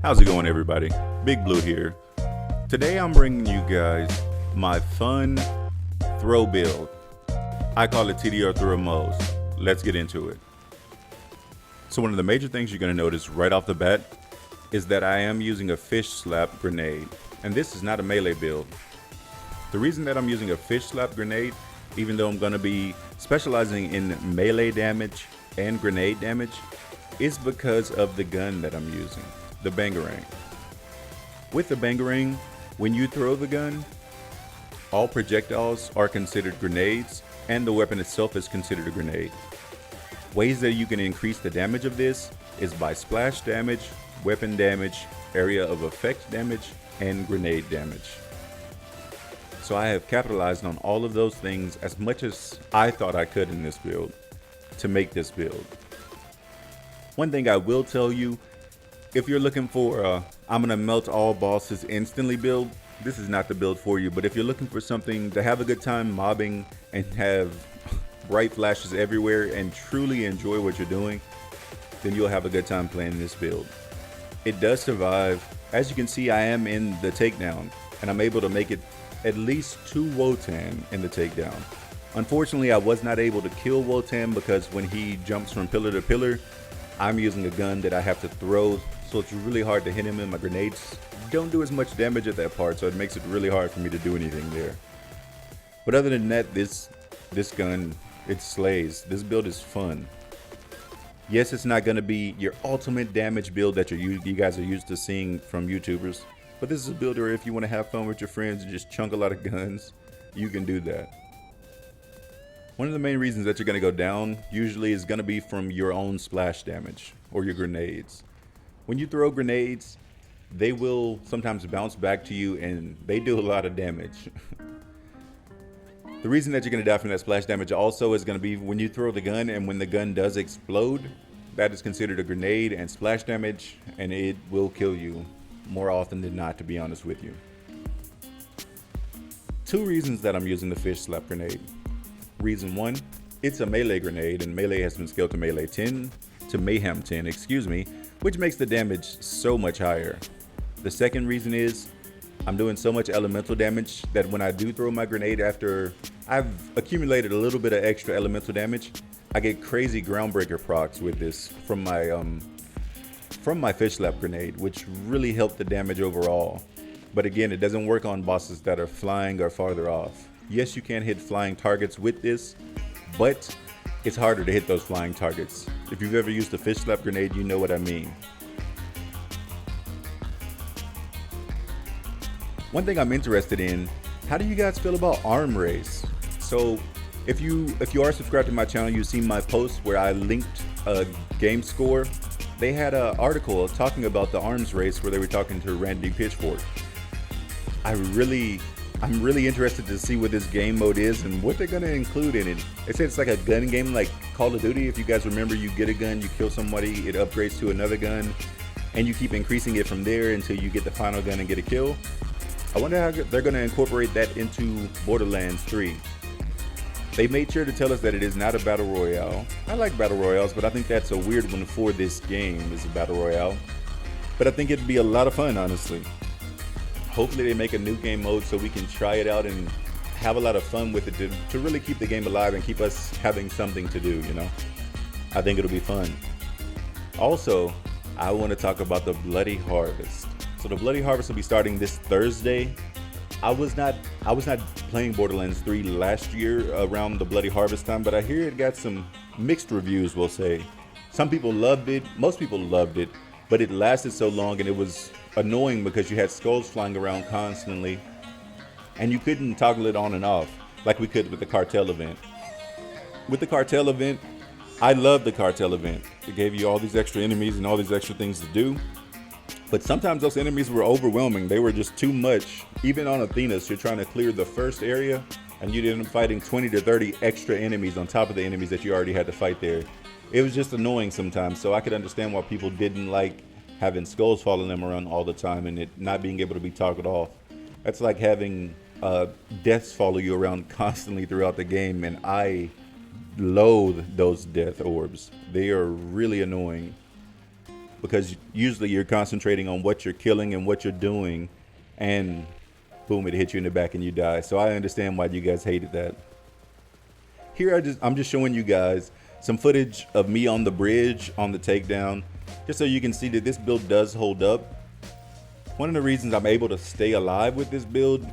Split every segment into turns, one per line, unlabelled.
How's it going, everybody? Big Blue here. Today I'm bringing you guys my fun throw build. I call it Tediore Throw moze. Let's get into it. So one of the major things you're going to notice right off the bat is that I am using a fish slap grenade, and this is not a melee build. The reason that I'm using a fish slap grenade, even though I'm going to be specializing in melee damage and grenade damage, is because of the gun that I'm using, the bangerang. With the bangerang, when you throw the gun, all projectiles are considered grenades, and the weapon itself is considered a grenade. Ways that you can increase the damage of this is by splash damage, weapon damage, area of effect damage, and grenade damage. So I have capitalized on all of those things as much as I thought I could in this build to make this build. One thing I will tell you, if you're looking for I'm gonna melt all bosses instantly build, this is not the build for you. But if you're looking for something to have a good time mobbing and have bright flashes everywhere and truly enjoy what you're doing, then you'll have a good time playing this build. It does survive. As you can see, I am in the takedown, and I'm able to make it at least 2 Wotan in the takedown. Unfortunately, I was not able to kill Wotan because when he jumps from pillar to pillar, I'm using a gun that I have to throw, so it's really hard to hit him, and my grenades don't do as much damage at that part, so it makes it really hard for me to do anything there. But other than that, this gun, it slays. This build is fun. Yes, it's not going to be your ultimate damage build that you guys are used to seeing from YouTubers, but this is a build where if you want to have fun with your friends and just chunk a lot of guns, you can do that. One of the main reasons that you're going to go down usually is going to be from your own splash damage or your grenades. When you throw grenades, they will sometimes bounce back to you and they do a lot of damage. The reason that you're going to die from that splash damage also is going to be when you throw the gun, and when the gun does explode, that is considered a grenade and splash damage, and it will kill you more often than not, to be honest with you. 2 reasons that I'm using the fish slap grenade. Reason 1, it's a melee grenade, and melee has been scaled to melee 10, to mayhem 10, which makes the damage so much higher. The second reason is I'm doing so much elemental damage that when I do throw my grenade after I've accumulated a little bit of extra elemental damage, I get crazy groundbreaker procs with this from my fish slap grenade, which really helped the damage overall. But again, it doesn't work on bosses that are flying or farther off. Yes, you can hit flying targets with this, but it's harder to hit those flying targets. If you've ever used a fish slap grenade, you know what I mean. One thing I'm interested in, how do you guys feel about arm race? So if you are subscribed to my channel, you've seen my post where I linked a game score. They had an article talking about the arms race where they were talking to Randy Pitchford. I'm really interested to see what this game mode is and what they're going to include in it. They said it's like a gun game like Call of Duty. If you guys remember, you get a gun, you kill somebody, it upgrades to another gun, and you keep increasing it from there until you get the final gun and get a kill. I wonder how they're going to incorporate that into Borderlands 3. They made sure to tell us that it is not a battle royale. I like battle royales, but I think that's a weird one for this game, is a battle royale. But I think it'd be a lot of fun, honestly. Hopefully they make a new game mode so we can try it out and have a lot of fun with it to really keep the game alive and keep us having something to do, you know? I think it'll be fun. Also, I want to talk about the Bloody Harvest. So the Bloody Harvest will be starting this Thursday. I was not playing Borderlands 3 last year around the Bloody Harvest time, but I hear it got some mixed reviews, we'll say. Some people loved it, most people loved it, but it lasted so long and it was annoying because you had skulls flying around constantly and you couldn't toggle it on and off like we could with the cartel event. With the cartel event, I loved the cartel event. It gave you all these extra enemies and all these extra things to do. But sometimes those enemies were overwhelming. They were just too much. Even on Athena, so you're trying to clear the first area and you end up fighting 20 to 30 extra enemies on top of the enemies that you already had to fight there. It was just annoying sometimes, so I could understand why people didn't like having skulls following them around all the time and it not being able to be toggled off. That's like having deaths follow you around constantly throughout the game, and I loathe those death orbs. They are really annoying. because usually you're concentrating on what you're killing and what you're doing, and boom, it hits you in the back and you die. So I understand why you guys hated that. Here I'm just showing you guys some footage of me on the bridge on the takedown, just so you can see that this build does hold up. One of the reasons I'm able to stay alive with this build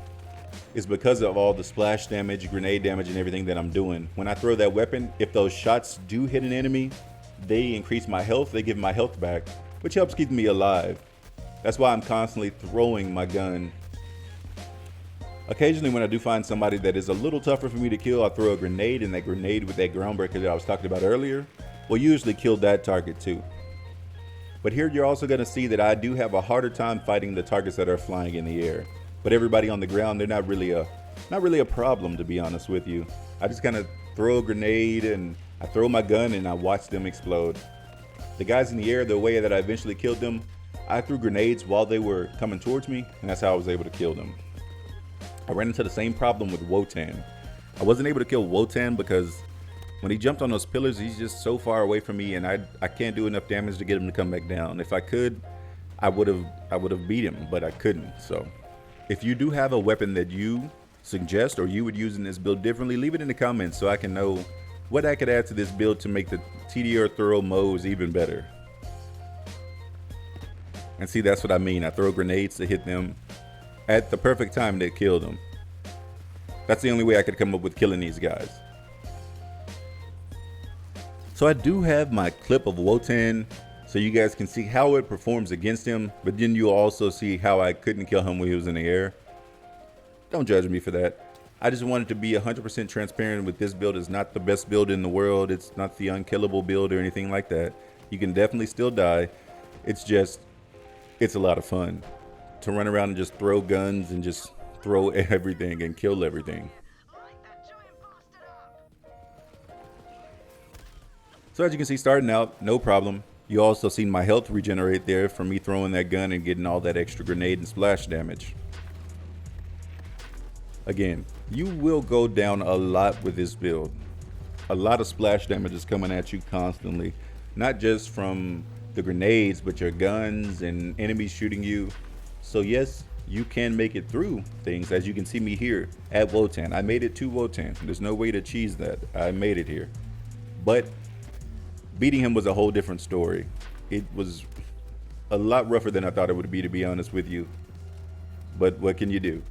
is because of all the splash damage, grenade damage, and everything that I'm doing. When I throw that weapon, if those shots do hit an enemy, they increase my health, they give my health back, which helps keep me alive. That's why I'm constantly throwing my gun. Occasionally when I do find somebody that is a little tougher for me to kill, I'll throw a grenade, and that grenade with that groundbreaker that I was talking about earlier will usually kill that target too. But here you're also gonna see that I do have a harder time fighting the targets that are flying in the air. But everybody on the ground, they're not really a problem, to be honest with you. I just kind of throw a grenade and I throw my gun and I watch them explode. The guys in the air, the way that I eventually killed them, I threw grenades while they were coming towards me, and that's how I was able to kill them. I ran into the same problem with Wotan. I wasn't able to kill Wotan because when he jumped on those pillars, he's just so far away from me, and I can't do enough damage to get him to come back down. If I could, I would have beat him, but I couldn't. So if you do have a weapon that you suggest or you would use in this build differently, leave it in the comments so I can know what I could add to this build to make the Tediore Throw moze even better. And see, that's what I mean. I throw grenades to hit them at the perfect time to kill them. That's the only way I could come up with killing these guys. So I do have my clip of Wotan so you guys can see how it performs against him, but then you'll also see how I couldn't kill him when he was in the air. Don't judge me for that. I just wanted to be 100% transparent with this build. It's not the best build in the world. It's not the unkillable build or anything like that. You can definitely still die. It's a lot of fun to run around and just throw guns and just throw everything and kill everything. So as you can see, starting out, no problem. You also seen my health regenerate there from me throwing that gun and getting all that extra grenade and splash damage. Again, you will go down a lot with this build. A lot of splash damage is coming at you constantly, not just from the grenades, but your guns and enemies shooting you. So yes, you can make it through things. As you can see me here at Wotan, I made it to Wotan. There's no way to cheese that. I made it here. But beating him was a whole different story. It was a lot rougher than I thought it would be, to be honest with you. But what can you do?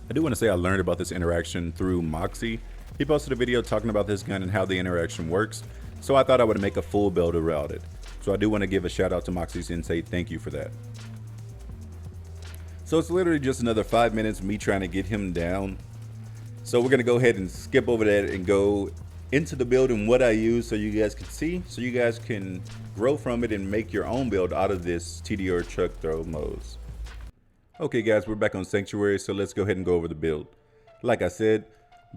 I do want to say I learned about this interaction through Moxie. He posted a video talking about this gun and how the interaction works, so I thought I would make a full build around it. So I do want to give a shout out to Moxie and say thank you for that. So it's literally just another 5 minutes of me trying to get him down. So we're going to go ahead and skip over that and go into the build and what I use so you guys can see, so you guys can grow from it and make your own build out of this Tediore Throw moze. Okay guys, we're back on Sanctuary, so let's go ahead and go over the build. Like I said,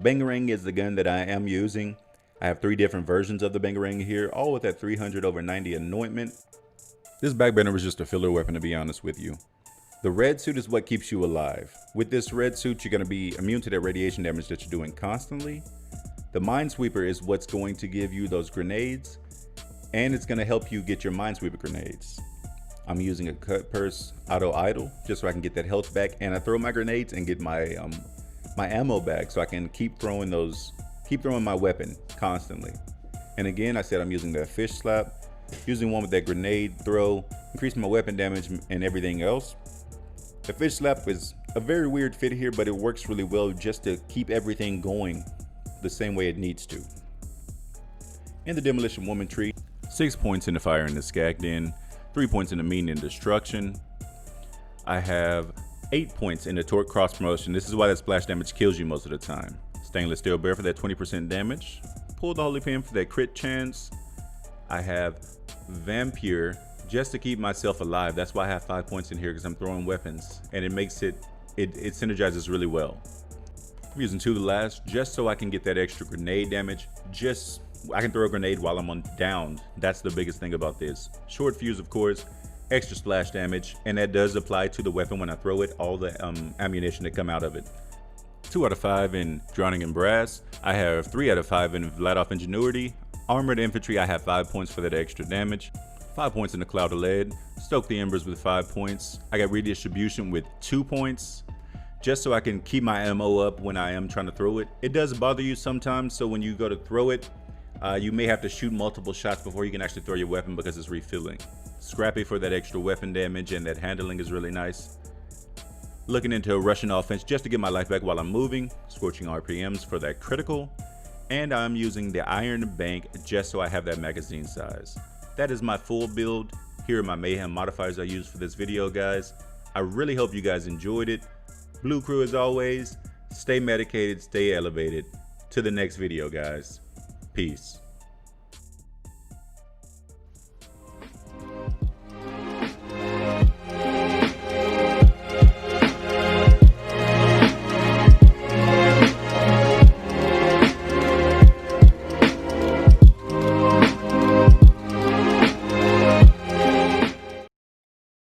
Bangarang is the gun that I am using. I have 3 different versions of the Bangarang here, all with that 300/90 anointment. This backbender was just a filler weapon, to be honest with you. The red suit is what keeps you alive. With this red suit, you're going to be immune to that radiation damage that you're doing constantly. The Minesweeper is what's going to give you those grenades, and it's going to help you get your Minesweeper grenades. I'm using a cut purse auto idle just so I can get that health back, and I throw my grenades and get my my ammo back so I can keep throwing my weapon constantly. And again, I said I'm using that fish slap, using one with that grenade throw, increasing my weapon damage and everything else. The fish slap is a very weird fit here, but it works really well just to keep everything going the same way it needs to. In the Demolition Woman tree, 6 points in the fire and the skag den, 3 points in the mean and destruction. I have 8 points in the torque cross promotion. This is why that splash damage kills you most of the time. Stainless steel bear for that 20% damage. Pull the holy pin for that crit chance. I have vampire just to keep myself alive. That's why I have 5 points in here, because I'm throwing weapons and it makes it synergizes really well. I'm using 2 last just so I can get that extra grenade damage. I can throw a grenade while I'm on downed. That's the biggest thing about this. Short fuse, of course, extra splash damage, and that does apply to the weapon when I throw it, all the ammunition that come out of it. 2 out of 5 in Drowning in Brass. I have 3 out of 5 in Vladoff Ingenuity. Armored infantry, I have 5 points for that extra damage. 5 points in the cloud of lead. Stoke the embers with 5 points. I got redistribution with 2 points, just so I can keep my ammo up when I am trying to throw it. It does bother you sometimes, so when you go to throw it, you may have to shoot multiple shots before you can actually throw your weapon because it's refilling. Scrappy for that extra weapon damage, and that handling is really nice. Looking into a Russian offense just to get my life back while I'm moving. Scorching RPMs for that critical. And I'm using the Iron Bank just so I have that magazine size. That is my full build. Here are my mayhem modifiers I used for this video, guys. I really hope you guys enjoyed it. Blue Crew, as always, stay medicated, stay elevated. To the next video, guys. Peace.